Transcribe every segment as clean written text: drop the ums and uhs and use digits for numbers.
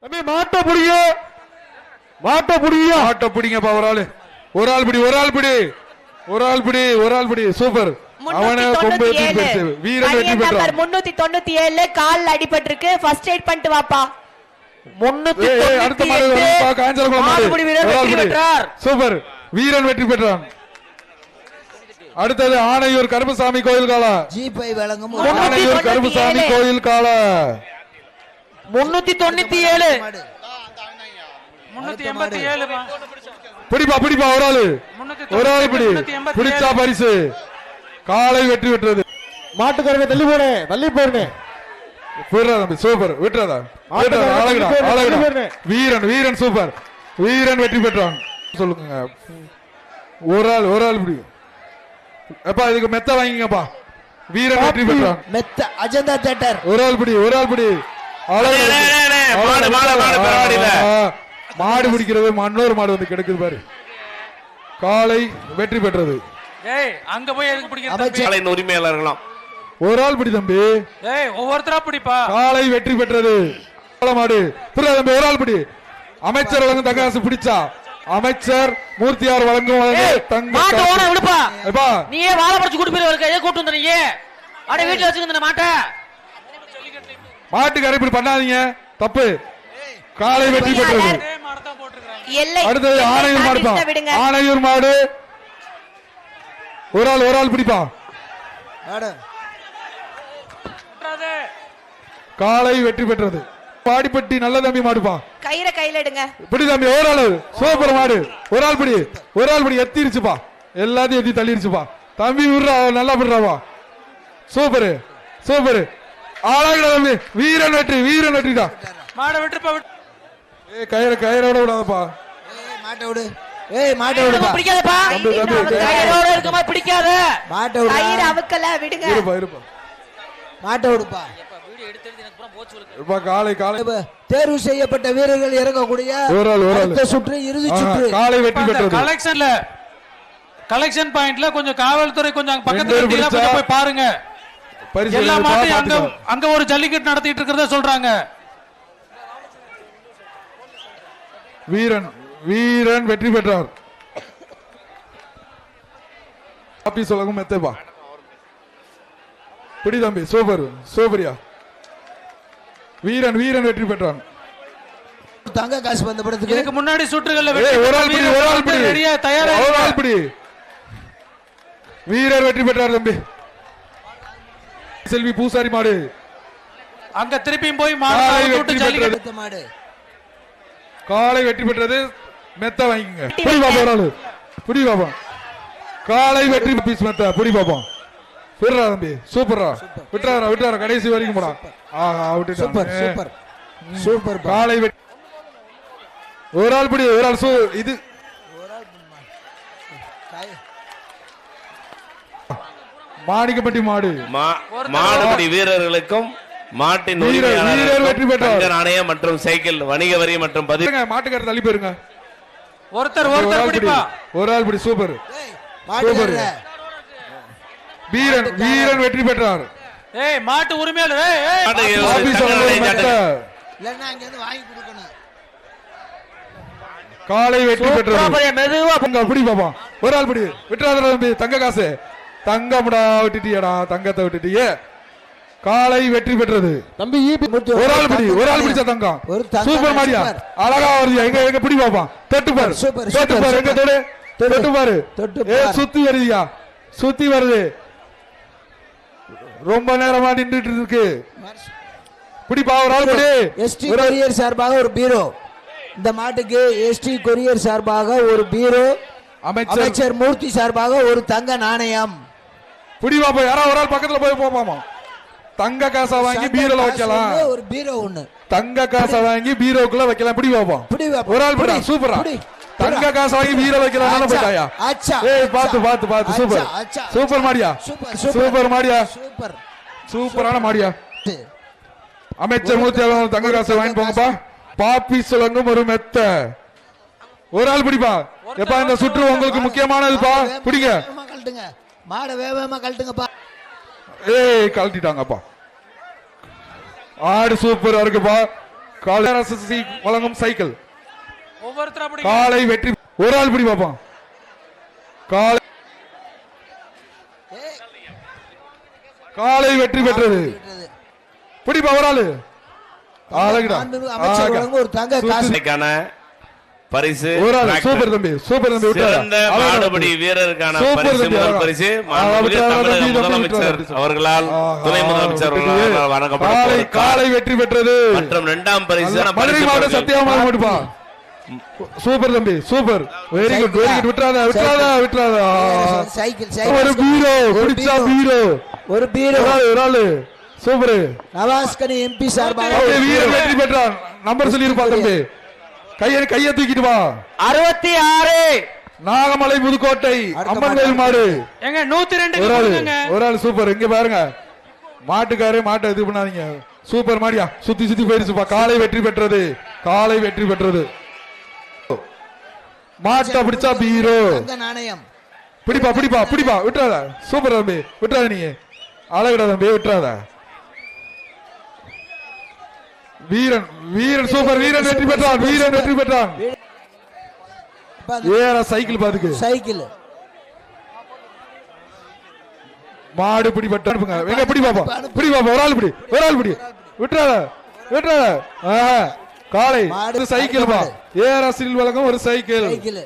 தம்பி மாட்ட புடிங்க, மாட்ட புடிங்க, மாட்ட புடிங்கப்பா. ஒரு ஆள் பிடி, ஒரு ஆள் பிடி, ஒரு ஆள் பிடி, ஒரு ஆள் பிடி. சூப்பர். அவனே கொம்பு ஏத்தி வீரன் வெற்றி பெற்றான். 397 கால் அடிபட்டிருக்கு. ஃபர்ஸ்ட் எய்ட் பண்ணிட்டு வாப்பா. 398 அடுத்த மாடு வரப்பா. காஞ்சலகுளம் மாடு. சூப்பர். வீரன் வெற்றி பெற்றான். அடுத்தது ஆனையூர் கருப்புசாமி கோயில் காலா. ஜிபை வழங்கும் ஆனையூர் கருப்புசாமி கோயில் காலா. 397 387 பிடிப்பா பிடிப்பா. ஒரு ஆளு, ஒரு ஆள் பிடி. பிடிச்சா பரிசு. காலை வெற்றி பெற்றது. மாட்டுக்காரங்க தள்ளி போனே, தள்ளி போறேன். தம்பி சூப்பர். விட்டுறதா வீரன், வீரன் சூப்பர். வீரன் வெற்றி பெற்றான். சொல்லுங்க. ஒரு ஆள், ஒரு ஆள் பிடி. எப்பா இதுக்கு மெத்த வாங்கிங்கப்பா. வீரன் வெற்றி பெற்றான். மெத்த அஜந்தா தியேட்டர். ஒரு ஆள் பிடி, ஒரு ஆள் பிடி. மாடு பிடிக்கிறது இன்னொரு மாடு வந்து கிடைக்குது பாரு. காலை வெற்றி பெற்றது. அங்க போய் எதுக்கு பிடிக்கிறது? உரிமையாளர்களாம். ஒரு ஆள் பிடி தம்பி. ஒவ்வொருத்தரா பிடிப்பா. காலை வெற்றி பெற்றது. மாடு தம்பி. ஒரு ஆள் பிடி. அமைச்சர் வழங்கும் தங்காசு பிடிச்சா அமைச்சர் மூர்த்தியார் வழங்கும் நீயே வாழை பறிச்சு கூட்டு வந்து நீங்க அட வீட்டுல வச்சுக்கிற மாட்ட. மாட்டுக்கார இப்படி பண்ணாதீங்க, தப்பு. காலை வெற்றி பெற்றது. அடுத்தது ஆனையூர் மாடுப்பா. ஆனையூர் மாடு. ஒரு ஆள், ஒரு ஆள் பிடிப்பா. காலை வெற்றி பெற்றது. பாடிப்பட்டி நல்ல தம்பி மாடுப்பா. கயிறை கையில எடுங்க. பிடி தம்பி. ஒரு ஆள். சூப்பர் மாடு. ஒரு ஆள் பிடி, ஒரு ஆள் பிடி. எத்திருச்சுப்பா, எல்லாத்தையும் எத்தி தள்ளிருச்சுப்பா. தம்பி விடுறா, நல்லா விடுறாவா. Super, super. ஆளாகிட தம்பி. வீரன் வெற்றி, வீரன் வெற்றிடா. மாட விட்டுப்பா. கயிறை கயிறோட விடாதப்பா. மாட்ட விடு. மாட்ட விடுப்பா. பிடிக்காதப்பா. கயிறோட இருக்குமா பிடிக்காத. மாட்ட விடு. கயிறு அவுக்கல விடுங்க. இருப்பா, இருப்பா. மாட்ட விடுப்பா. காலை காலை தேர்வு செய்யப்பட்ட வீரர்கள் இறங்கக்கூடிய அடுத்த சுற்று, இறுதி சுற்று. காலை வெற்றி பெற்றது. கலெக்ஷன்ல கலெக்ஷன் பாயிண்ட்ல கொஞ்சம் காவல்துறை கொஞ்சம் பக்கத்துல போய் பாருங்க. எல்லா மாட்டையும் அங்க ஒரு ஜல்லிக்கட்டு நடத்திட்டு இருக்கிறத சொல்றாங்க. வீரன், வீரன் வெற்றி பெற்றார். காப்பி சொல்லவும் மெத்தப்பா. பிடி தம்பி. சூப்பர், சூப்பரியா. வீரன், வீரன் வெற்றி பெற்றான். தங்க காசு வந்த படத்துக்கு இதுக்கு முன்னாடி சுற்றுகள்ல ஒரு ஆள் பிடி, ஒரு ஆள் பிடி. தயாரா ஒரு ஆள் பிடி. வீரர் வெற்றி பெற்றார் தம்பி. செல்வி பூசாரி மாடு. அங்க திருப்பியும் போய் மாடு. காலை வெற்றி பெற்றது. மெத்த வாங்கிங்க. புடி பாப்பா. ஒரு ஆளு புடி பாப்பா. காலை வெற்றி பீஸ் மெத்த புடி பாப்பா. விடுறா தம்பி. சூப்பரா. விட்டுறாரா, விட்டுறாரா. கடைசி வரைக்கும் போடா. Super, super, super. காலை வெற்றி. ஒரு ஆள் பிடி, ஒரு ஆள். இது மாணிக்கப்பட்டி மாடு. மாடுபிடி வீரர்களுக்கும் மாட்டின் வீரர் வெற்றி பெற்றார். நாணயம் மற்றும் சைக்கிள் வணிக வரி மற்றும் மாட்டுக்கார தள்ளி போயிருங்க. ஒருத்தர் பிடிப்பா. ஒரு ஆள் பிடி. Super, super. வீரன், வீரன் வெற்றி பெற்றார். மாட்டு உரிமையாளர் காலை வெற்றி பெற்றார். பிடி பாப்பா. ஒரு ஆள் பிடி. விட்டுறாத தம்பி. தங்க காசு. தங்கம்டா விட்டுட்டியடா, தங்கத்தை விட்டுட்டியே. காலை வெற்றி பெற்றது தம்பி. ஒரு ஆள் பிடி, ஒரு ஆள் பிடிச்சா தங்கம். சூப்பர் மாடியா. அழகா வருது. எங்க எங்க பிடி பாப்பா. தொட்டு பாரு, தொட்டு பாரு. எங்க தொடு, தொட்டு பாரு. சுத்தி வருதியா, சுத்தி வருது. ரொம்ப நேரமா நின்றுட்டு இருக்கு. பிடிப்பா. ஒரு ஆள் பிடி. எஸ்டி கொரியர் சார்பாக ஒரு பீரோ. இந்த மாட்டுக்கு எஸ்டி கொரியர் சார்பாக ஒரு பீரோ. அமைச்சர் மூர்த்தி சார்பாக ஒரு தங்க நாணயம். பிடி பாப்பா. யாரா ஒரு ஆள் பக்கத்துல போய் போப்பாமா. தங்க காசை வாங்கி பீரோல வைக்கலாம். ஒரு பீரோ ஒண்ணு. தங்க காசை வாங்கி பீரோக்குள்ள வைக்கலாம். பிடி பாப்பா. ஒரு ஆள் பிடி. சூப்பரா. தங்க காசை வாங்கி பீரோ வைக்கலாம். போயிட்டாயா. பாத்து பாத்து பாத்து. சூப்பர், சூப்பர் மாடியா. சூப்பர் மாடியா. சூப்பர், சூப்பரான மாடியா. அமைச்சர் மூர்த்தி தங்க காசை வாங்கி போங்கப்பா. பாப்பி சுலங்கும் ஒரு மெத்த. ஒரு ஆள் பிடிப்பா. எப்பா இந்த சுற்று உங்களுக்கு முக்கியமானதுப்பா. பிடிங்க. மாட வேகமா கழட்டுங்கப்பா. கழட்டிட்டாங்கப்பா. ஆடு சூப்பரா இருக்குப்பா. காலை வழங்கும் சைக்கிள் ஒவ்வொருத்தரா அப்படி காலை வெற்றி ஒரு ஆள் பிடி பார்ப்போம் காலை காலை வெற்றி பெற்றது பிடிப்பா ஒரு ஆளு அழகுடா அமைச்சர் வழங்கும் ஒரு தங்க காசு இன்னைக்கான பரிசு ஒரு ஆளு tractor. சூப்பர் தம்பி சிறந்த மாடுபிடி வீரருக்கான சூப்பர் பரிசு தம்பி, முதல் அழகா. பரிசு விட்டுறாத, தமிழக தம்பி, முதலமைச்சர் தம்பி, அவர்களால் துணை முதலமைச்சர் அவர்களால் காலை வழங்கப்படும் காலை வெற்றி பெற்றது மற்றும் இரண்டாம் பரிசு மதுரை மாவட்டம் சத்தியமாக முடிப்பா சூப்பர் தம்பி super very good very good விட்டுறாத விட்டுறாத விட்டுறாத சைக்கிள் ஒரு சைக்கிள் பீரோ பிடிச்சா பீரோ ஒரு பீரோ ஒரு ஆளு சூப்பர் நவாஸ்கனி எம்பி சார்பாக அப்படியே வீரன் வெற்றி பெற்றான் நம்பர் சொல்லிருப்பா தம்பி கைய தூக்கிட்டு வா 66 நாகமலை புதுக்கோட்டை அம்மன் கோயில் மாடு எங்க 102 ஒரு ஆளு கொடுங்க ஒரு ஆளு சூப்பர் இங்க பாருங்க மாட்டுக்காரே மாட்டை இது பண்ணாதீங்க சூப்பர் மாடியா சுத்தி சுத்தி போயிருச்சுப்பா காலை வெற்றி பெற்றது காலை வெற்றி பெற்றது மாட்டை பிடிச்சா பீரோ தங்க நாணயம் பிடிப்பா பிடிப்பா பிடிப்பா விட்டுறாத சூப்பர் தம்பி விட்டுறாத நீங்க அழகுடா தம்பி விட்டுறாத வீரன் வீரன் சூப்பர் வீரன் வெற்றி பெற்றான் வீரன் வெற்றி பெற்றான் ஏற சைக்கிள் பாத்துக்கு சைக்கிள் மாடு பிடிபட்டு அனுப்புங்க எங்க பிடி பாப்பா பிடி பாப்பா ஒரு ஆள் பிடி ஒரு ஆள் பிடி விட்டுறாத விட்டுறாத காலை மாடு சைக்கிள் பா ஏற சில் வழங்கும் ஒரு சைக்கிள் சைக்கிள்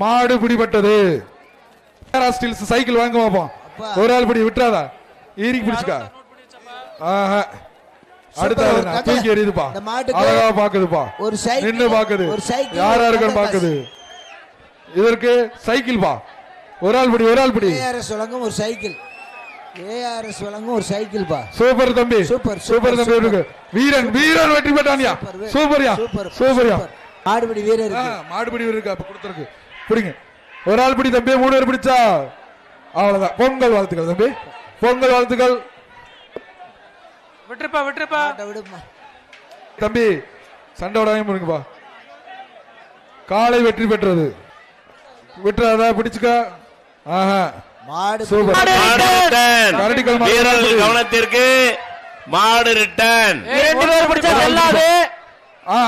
மாடு பிடிபட்டது ஸ்டீல்ஸ் சைக்கிள் வாங்க பாப்போம் ஒரு ஆள் பிடி விட்டுறாதா ஈரிக்கு பிடிச்சுக்கா அடுத்த தூக்கி எறியுதுப்பா அழகா பாக்குதுப்பா ஒரு சைக்கிள் நின்னு பாக்குது ஒரு சைக்கிள் யாரா இருக்கான்னு பாக்குது இதற்கு சைக்கிள் பா ஒரு ஆள் பிடி ஒரு ஆள் பிடி ஏஆர்எஸ் வழங்கும் ஒரு சைக்கிள் ஏஆர்எஸ் வழங்கும் ஒரு சைக்கிள் பா சூப்பர் தம்பி சூப்பர், சூப்பர் தம்பி இருக்கு வீரன் வீரன் வெற்றி பெற்றான்யா சூப்பர்யா சூப்பர்யா மாடுபிடி வீரர் மாடுபிடி இருக்கு அப்ப கொடுத்துருக்கு பிடிங்க ஒரு ஆள் பிடி தம்பி மூணு பேர் பிடிச்சா அவ்வளவுதான் பொங்கல் வாழ்த்துக்கள் தம்பி பொங்கல் வாழ்த்துக்கள் விட்டுருப்பா விட்டுருப்பா விடுமா தம்பி சண்டை விடாம முடிங்கப்பா காலை வெற்றி பெற்றது விட்டுறாதா பிடிச்சுக்க ஆஹா மாடு சூப்பர் கரடிக்கல் மாடு. வீரர்கள் கவனத்திற்கு மாடு ரிட்டர்ன் 2 பேர் பிடிச்சா செல்லாது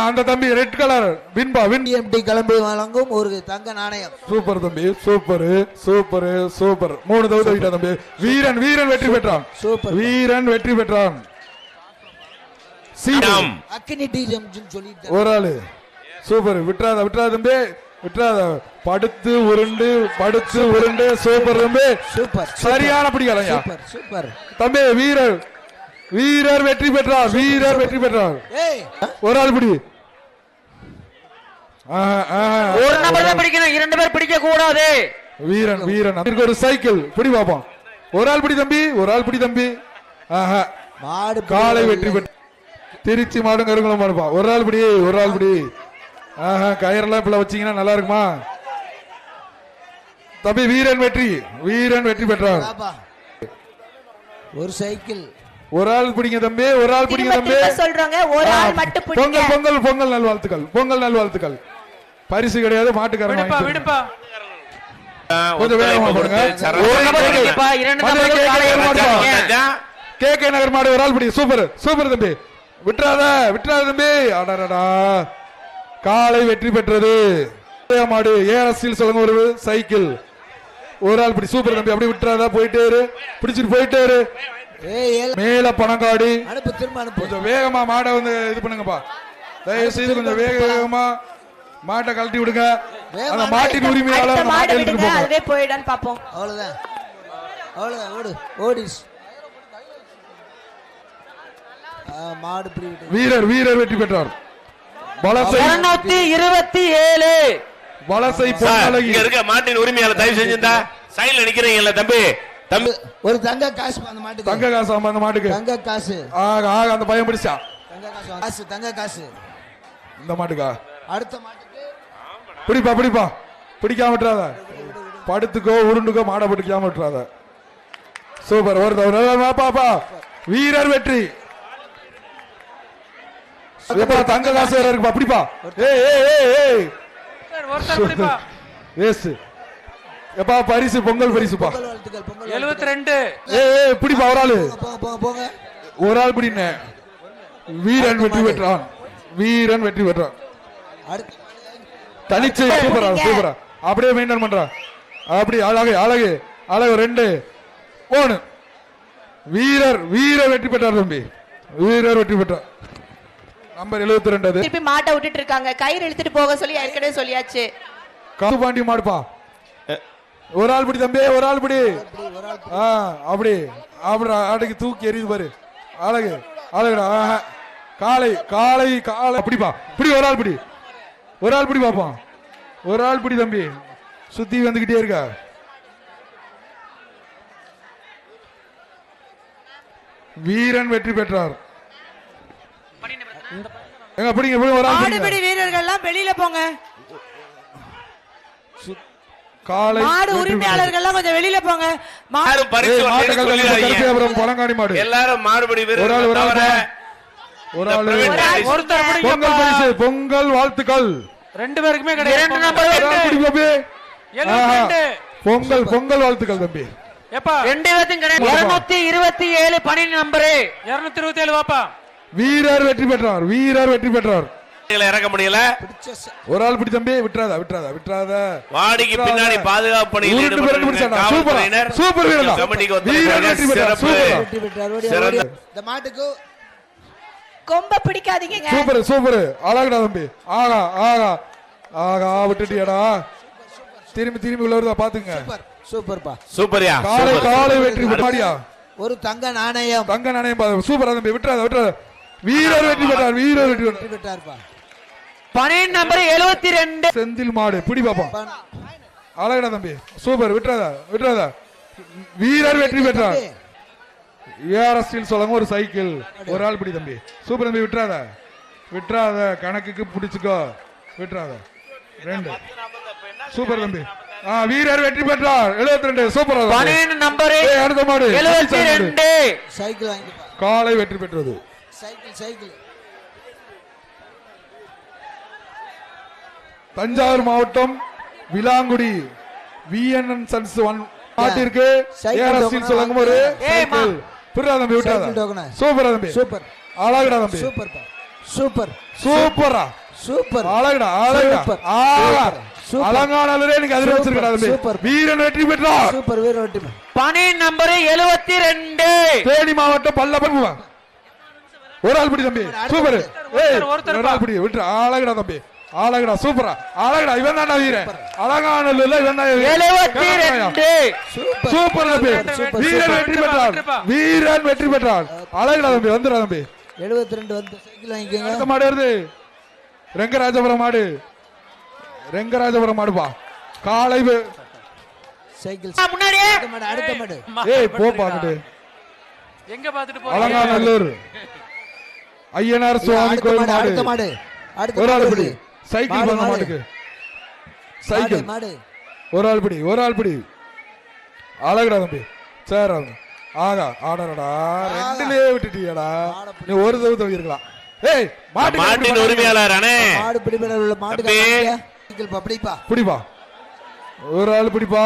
அந்த தம்பி ரெட் கலர் வின்பா வின் டிஎம்டி கிளம்பி வழங்கும் ஒரு தங்க நாணயம் சூப்பர் தம்பி சூப்பர் சூப்பர் சூப்பர் 3 தடவை தூக்கிட்டா தம்பி வீரன் வீரன் வெற்றி பெற்றான் சூப்பர். வீரன் வெற்றி பெற்றான் சீனம் அக்கினி டிஎம்ஜி சொல்லிட்டு ஒரு ஆளு சூப்பர் விட்டுறாத விட்டுறாத தம்பி விட்டுறாத படுத்து உருண்டு சூப்பர் தம்பி சூப்பர் சரியான பிடிக்கலையா சூப்பர் சூப்பர் தம்பி வீரர் வீரர் வெற்றி பெற்றார் வீரர் வெற்றி பெற்றார் ஏய் ஒரு ஆள் பிடி ஒரு நபர் தான் பிடிக்கணும் 2 பேர் பிடிக்க கூடாது வீரன் வீரன் அதற்கு ஒரு சைக்கிள் பிடி பாப்போம் ஒரு ஆள் பிடி தம்பி ஒரு ஆள் பிடி தம்பி ஆஹா மாடு காலை வெற்றி பெற்று திருச்சி மாடும் கருங்குளம் மாடுப்பா ஒரு ஆள் பிடி ஒரு ஆள் பிடி ஆஹா கயிறெல்லாம் இப்ப வச்சீங்கன்னா நல்லா இருக்குமா தம்பி வீரன் வெற்றி பெற்றார் பாப்பா ஒரு சைக்கிள் ஒரு ஆள் பிடிங்க தம்பி ஒரு ஆள் பிடிங்க தம்பி சொல்றாங்க ஒரு ஆள் மட்டும் பிடிங்க பொங்கல் பொங்கல் பொங்கல் நல்வாழ்த்துக்கள் பொங்கல் நல்வாழ்த்துக்கள் பரிசு கிடையாது மாட்டுக்காரன் விடுப்பா வாங்கிக்கோங்க. விடுப்பா கொஞ்சம் வேகமா போடுங்க. ஒரு நபர் பிடிக்கப்பா 2 மதுரை நபர் KK காலை மாடுப்பா. பிடிச்சாங்க. KK நகர் மாடு ஒரு ஆள் பிடி சூப்பர் சூப்பர் தம்பி விட்டுறாத விட்டுறாத தம்பி அடடா காலை வெற்றி பெற்றது மாடு ஏஆர்எஸ் சொல்லுங்க ஒரு சைக்கிள் ஒரு ஆள் பிடி சூப்பர் தம்பி அப்படியே விட்டுறாத போயிட்டே இரு பிடிச்சிட்டு போயிட்டே இரு ஏய் மேல பணங்காடி அனுப்பு திரும்ப அனுப்பு கொஞ்சம் வேகமா மாடை வந்து இது பண்ணுங்கப்பா தயவு செய்து கொஞ்சம் வேகமா மாட்டை கழட்டி விடுங்க அந்த மாட்டின் உரிமையாளர் அடுத்த அந்த மாடு மாட்டை விடுங்க எடுத்துட்டு போங்க அதுவே போயிடான்னு பாப்போம் அவ்வளவுதான் அவ்வளவுதான் ஓடு ஓடிஸ் மாடு பிடி விட்டு வீரர் வீரர் வெற்றி பெற்றார் வலசை 227 வலசை சார், பொன்னழகி இங்க இருக்க மாட்டின் உரிமையாளர் தயவு செஞ்சிருந்தா சைடுல நிக்கிறீங்கல்ல தம்பி தம்பி ஒரு தங்க காசு அந்த மாட்டுக்கு தங்க காசு ஆமா அந்த மாட்டுக்கு தங்க காசு ஆக ஆக அந்த பையன் பிடிச்சா தங்க காசு காசு தங்க காசு இந்த மாட்டுக்கா அடுத்த மாட்டுக்கு பிடிப்பா பிடிப்பா பிடிக்காம விட்டுறாத படுத்துக்கோ உருண்டுக்கோ மாடை பிடிக்காம விட்டுறாத சூப்பர் ஒரு பாப்பா வீரர் வெற்றி எப்பா தங்க காசு வேற இருக்குப்பா பிடிப்பா ஏய் ஏய் ஏய் ஏய் ஒருத்தர் பிடிப்பா ஏஸ் எப்பா பரிசு பொங்கல் பரிசுப்பா பொங்கல் வாழ்த்துக்கள் பொங்கல் 72 ஏய் ஏய் பிடிப்பா ஒரு ஆளு போங்க போங்க போங்க ஒரு ஆள் பிடினே வீரன் வெற்றி பெற்றான். வீரன் வெற்றி பெற்றான். அடுத்து தனிச்சு சூப்பரா சூப்பரா அப்படியே மெயின்டைன் பண்றான். அப்படி அழகு அழகு அழகு 2 1. வீரர் வீரர் வெற்றி பெற்றார் தம்பி. வீரர் வெற்றி பெற்றார். நம்பர் 72 அது. திருப்பி மாட்டை விட்டுட்டு இருக்காங்க. கயிறு இழுத்துட்டு போக சொல்லி ஏற்கனவே சொல்லியாச்சு. காப்பாண்டி மாடுப்பா. ஒரு ஆள் பிடி தம்பி, ஒரு ஆள் பிடி. அப்படி அப்படி ஆடைக்கு தூக்கி எறியுது பாரு. அழகு அழகுடா. காலை காலை காலை அப்படிப்பா. பிடி ஒரு ஆள் பிடி, ஒரு ஆள் பிடி பாப்பா. ஒரு ஆள் பிடி தம்பி. சுத்தி வந்துகிட்டே இருக்கா. வீரன் வெற்றி பெற்றார். எங்க பிடிங்க ஒரு ஆள் பிடிங்க. மாடுபிடி வீரர்கள் எல்லாம் வெளியில போங்க. காலை மாடு உரிமையாளர்கள் எல்லாம் கொஞ்சம் வெளியில போங்க. யாரும் பரிசு பழங்காடி மாடு எல்லாரும் மாடுபடி ஒரு ஆள் ஒரு ஆள் ஒரு ஆள் ஒருத்தர் பிடிங்க. பொங்கல் பரிசு பொங்கல் வாழ்த்துக்கள் 2 பேருக்குமே கிடையாது. பொங்கல் பொங்கல் வாழ்த்துக்கள் தம்பி. எப்பா 2 பேத்துக்கும் கிடையாது. 227 பணி நம்பரு 227 வாப்பா. வீரர் வெற்றி பெற்றார். வீரர் வெற்றி பெற்றார். இறக்க முடியல. ஒரு ஆள் பிடி தம்பி. விட்டுறாத விட்டுறாத விட்டுறாத. வாடிக்கு பின்னாடி பாதுகாப்பு பணியில் சூப்பர் சூப்பர் வீரர். வீரர் வெற்றி பெற்றார். சூப்பர். இந்த மாட்டுக்கு கொம்ப பிடிக்காதீங்க. சூப்பர் சூப்பர் அழகுடா தம்பி. ஆகா ஆகா ஆகா விட்டுட்டியாடா. திரும்பி திரும்பி உள்ள வருதா பாத்துங்க. சூப்பர்ப்பா. சூப்பர்யா. காலை காலை வெற்றி பெற்றாடியா. ஒரு தங்க நாணயம். தங்க நாணயம் சூப்பரா தம்பி. விட்டுறாத விட்டுறாத. வீரர் வெற்றி பெற்றார். வீரர் வெற்றி பெற்றார்ப்பா. பணி நம்பர் 72 செந்தில் மாடு. பிடி பாப்போம். அழகுடா தம்பி. சூப்பர். விட்டுறாத விட்டுறாத. வீரர் வெற்றி பெற்றார். ஏஆர்எஸ்டில் சொல்லுங்க ஒரு சைக்கிள். ஒரு ஆள் பிடி தம்பி. சூப்பர் தம்பி. விட்டுறாத விட்டுறாத. கணக்குக்கு பிடிச்சுக்கோ. விட்டுறாத. 2 சூப்பர் தம்பி. வீரர் வெற்றி பெற்றார். 72 சூப்பர். பணி நம்பர் அடுத்த மாடு 72 சைக்கிள் வாங்கிப்பா. காலை வெற்றி பெற்றது. Cycle cycle. தஞ்சாவூர் மாவட்டம் விலாங்குடி விஎன்என் சன்ஸ் 1 மாட்டிற்கு ஏஆர்எஸ்டில் சொல்லுங்க ஒரு சைக்கிள். புரியா தம்பி. விட்டாத. சூப்பரா தம்பி. சூப்பர் அழகுடா தம்பி. சூப்பர்ப்பா. சூப்பர் சூப்பரா சூப்பர் அழகுடா அழகுடா. அலங்கானே நீங்க அதிர வச்சிருக்கா தம்பி. வீரன் வெற்றி பெற்றார். சூப்பர் வீரர் வெற்றி பெற்றார். பணி நம்பர் 72 தேனி மாவட்டம் பல்லப்பன். ஒரு ஆள் பிடி தம்பி. சூப்பர். ஒரு ஆள் பிடி. விட்டு அழகுடா தம்பி. அழகுடா சூப்பரா அழகுடா. இவன் தான்டா வீரன். அலங்கானல்ல இவன் தான் 72 சூப்பர் தம்பி. வீரன் வெற்றி பெற்றார். வீரன் வெற்றி பெற்றார். அழகுடா தம்பி. வந்துடா தம்பி. 72 வந்து சைக்கிள் வாங்கிக்கோங்க. அடுத்த மாடு வருது. ரெங்கராஜபுரம் மாடு. ரெங்கராஜபுரம் மாடுப்பா. காலை சைக்கிள் முன்னாடியே அடுத்த மாடு. ஏய் போ பாத்துட்டு எங்க பாத்துட்டு போறீங்க? அலங்காநல்லூர் ஐயனார் சுவாமி கோயில் மாடு. அடுத்த மாடு. அடுத்த ஒரு ஆள் பிடி. சைக்கிள் பண்ண மாட்டுக்கு சைக்கிள். மாடு. ஒரு ஆள் பிடி. ஒரு ஆள் பிடி. அழகுடா தம்பி. சேர் ஆகா ஆடறடா. 2லயே விட்டுட்டியடா. நீ ஒரு தடவை இருக்கலாம். ஏய் மாட்டின் உரிமையாளர் அண்ணே. மாடு பிடிபட உள்ள மாட்டுக்கு சைக்கிள் பப்படிப்பா. பிடிப்பா. ஒரு ஆள் பிடிப்பா.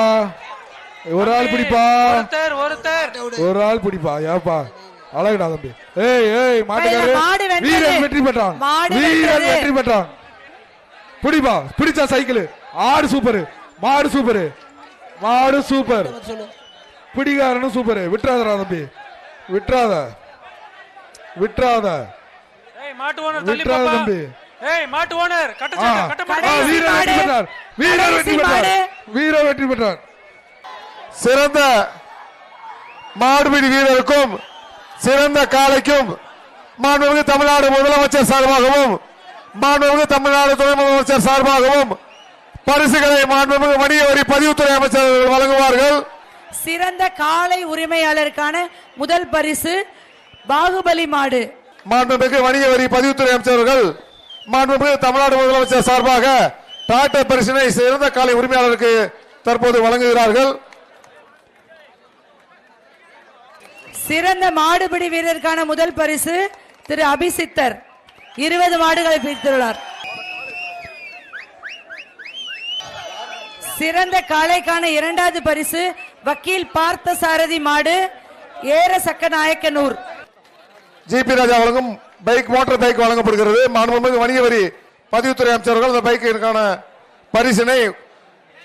ஒரு ஆள் பிடிப்பா. ஒரு ஆள் பிடிப்பா. ஏப்பா அழகுடா தம்பி. ஏய் ஏய் மாட்டுக்காரர் வீரன் வெற்றி பெற்றான். வீரன் வெற்றி பெற்றான். பிடிப்பா. பிடிச்சா சைக்கிள். ஆடு சூப்பர். மாடு சூப்பர். மாடு சூப்பர். பிடிக்காரனும் சூப்பர். விட்டுறாதடா தம்பி. விட்டுறாத விட்டுறாத. மாட்டு ஓனர் தள்ளி விட்டுறாத பாப்பா. தம்பி. ஏய் மாட்டு ஓனர் கட்ட மாடு. வீரர் வெற்றி பெற்றார். வீரர் வெற்றி பெற்றார். வீரர் வெற்றி பெற்றார். சிறந்த மாடுபிடி வீரருக்கும் சிறந்த காளைக்கும் மாண்புமிகு தமிழ்நாடு முதலமைச்சர் சார்பாகவும் மாண்புமிகு தமிழ்நாடு துணை முதலமைச்சர் சார்பாகவும் பரிசுகளை மாண்புமிகு வணிக வரி பதிவுத்துறை அமைச்சர்கள் வழங்குவார்கள். சிறந்த காளை உரிமையாளருக்கான முதல் பரிசு பாகுபலி மாடு. மாண்புமிகு வணிக வரி பதிவுத்துறை அமைச்சர்கள் மாண்புமிகு தமிழ்நாடு முதலமைச்சர் சார்பாக டிராக்டர் பரிசினை சிறந்த காளை உரிமையாளருக்கு தற்போது வழங்குகிறார்கள். சிறந்த மாடுபிடி வீரருக்கான முதல் பரிசு திரு அபிசித்தர் 20 மாடுகளை பிடித்துள்ளார். சிறந்த காளைக்கான 2வது பரிசு வக்கீல் பார்த்த சாரதி மாடு ஏர சக்கநாயக்கனூர். ஜிபி ராஜா வழங்கும் பைக் மோட்டார் பைக் வழங்கப்படுகிறது. மாண்புமிகு வணிக வரி பதிவுத்துறை அமைச்சர்கள் அந்த பைக்கிற்கான பரிசினை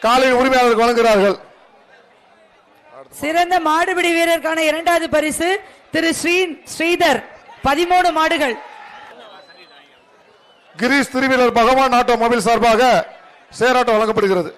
காலையில் உரிமையாளருக்கு வழங்குகிறார்கள். சிறந்த மாடுபிடி வீரருக்கான இரண்டாவது பரிசு திரு ஸ்ரீதர் 13 மாடுகள். கிரீஷ் திருவிழர் பகவான் ஆட்டோ மொபைல் சார்பாக சேராட்டோ வழங்கப்படுகிறது.